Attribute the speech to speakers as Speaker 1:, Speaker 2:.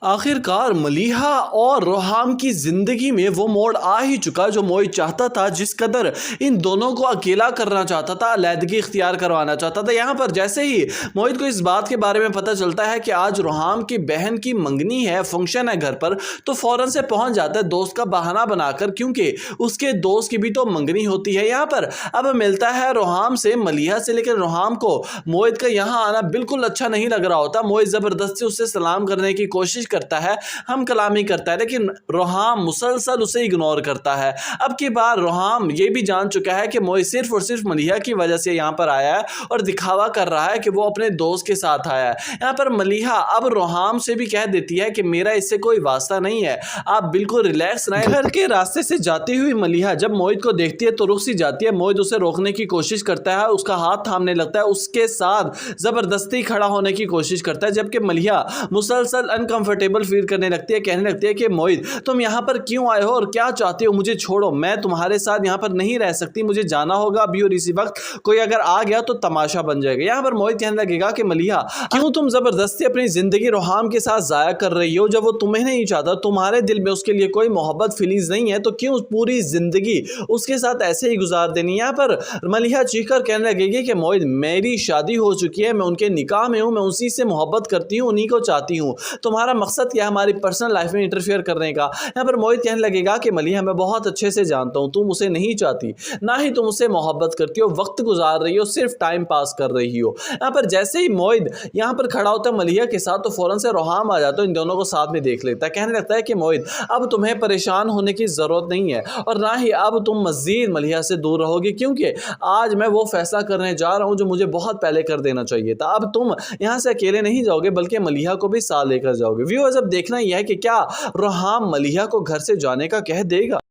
Speaker 1: آخر کار ملیحہ اور روحام کی زندگی میں وہ موڑ آ ہی چکا جو موہت چاہتا تھا، جس قدر ان دونوں کو اکیلا کرنا چاہتا تھا، علیحدگی اختیار کروانا چاہتا تھا۔ یہاں پر جیسے ہی موہت کو اس بات کے بارے میں پتہ چلتا ہے کہ آج روحام کی بہن کی منگنی ہے، فنکشن ہے گھر پر، تو فوراً سے پہنچ جاتا ہے دوست کا بہانہ بنا کر، کیونکہ اس کے دوست کی بھی تو منگنی ہوتی ہے۔ یہاں پر اب ملتا ہے روحام سے، ملیحہ سے، لیکن روحام کو موہت کا یہاں آنا بالکل اچھا نہیں لگ رہا ہوتا۔ موہت زبردستی اس سے سلام کرنے کی کوشش کرتا ہے، ہم کلامی کرتا ہے، لیکن روحام مسلسل اسے اگنور کرتا ہے۔ اب کی بار روحام یہ بھی جان چکا ہے کہ موہت صرف اور صرف ملیحہ کی وجہ سے یہاں پر آیا ہے اور دکھاوا کر رہا ہے کہ وہ اپنے دوست کے ساتھ آیا ہے۔ یہاں پر ملیحہ اب روحام سے بھی کہہ دیتی ہے کہ میرا اس سے کوئی واسطہ نہیں ہے، آپ بالکل ریلیکس رہیں۔ گھر کے راستے سے جاتی ہوئی ملیحہ جب موہت کو دیکھتی ہے تو رک سی جاتی ہے۔ موہت اسے روکنے کی کوشش کرتا ہے، اس کا ہاتھ تھامنے لگتا ہے، اس کے ساتھ زبردستی کھڑا ہونے کی کوشش کرتا ہے، جبکہ ملیحہ مسلسل انکمفرٹیبل فیل کرنے لگتی ہے، کہنے لگتی ہے کہ موہت تم یہاں پر کیوں آئے ہو اور کیا چاہتے ہو؟ مجھے چھوڑو، میں تمہارے ساتھ یہاں پر نہیں رہ سکتی، مجھے جانا ہوگا ابھی، اور اسی وقت کوئی اگر آ گیا تو تماشا بن جائے گا۔ یہاں پر موہت کہنے لگے گا کہ ملیحہ کیوں تم زبردستی اپنی زندگی روحام کے ساتھ ضائع کر رہی ہو؟ جب وہ تمہیں نہیں چاہتا، تمہارے دل میں اس کے لیے کوئی محبت فیلنگز نہیں ہے، تو کیوں پوری زندگی اس کے ساتھ ایسے ہی گزار دینی؟ یہاں پر ملیحہ چیخ کر کہنے لگے گی کہ موہت میری شادی ہو چکی ہے، میں ان کے نکاح میں ہوں، میں اسی سے محبت کرتی ہوں، انہی کو چاہتی ہوں، تمہارا مقصد کیا ہے ہماری پرسنل لائف میں انٹرفیئر کرنے کا؟ یہاں پر موہت کہنے لگے گا کہ ملیحہ میں بہت اچھے سے جانتا ہوں، تم اسے نہیں چاہتی، نہ ہی تم اسے محبت کرتی ہو، وقت گزار رہی ہو، صرف ٹائم پاس کر رہی ہو۔ یہاں پر جیسے ہی موہت یہاں پر کھڑا ہوتا ہے ملیحہ کے ساتھ، تو فوراً سے روحام آ جاتا ہے، ان دونوں کو ساتھ میں دیکھ لیتا ہے، کہنے لگتا ہے کہ موہت اب تمہیں پریشان ہونے کی ضرورت نہیں ہے، اور نہ ہی اب تم مزید ملیحہ سے دور رہو گی، کیونکہ آج میں وہ فیصلہ کرنے جا رہا ہوں جو مجھے بہت پہلے کر دینا چاہیے تھا۔ اب تم یہاں سے اکیلے نہیں جاؤ گے، بلکہ ملیحہ کو بھی ساتھ لے کر جاؤ گے۔ ویورز اب دیکھنا یہ ہے کہ کیا روحام ملیحہ کو گھر سے جانے کا کہہ دے گا؟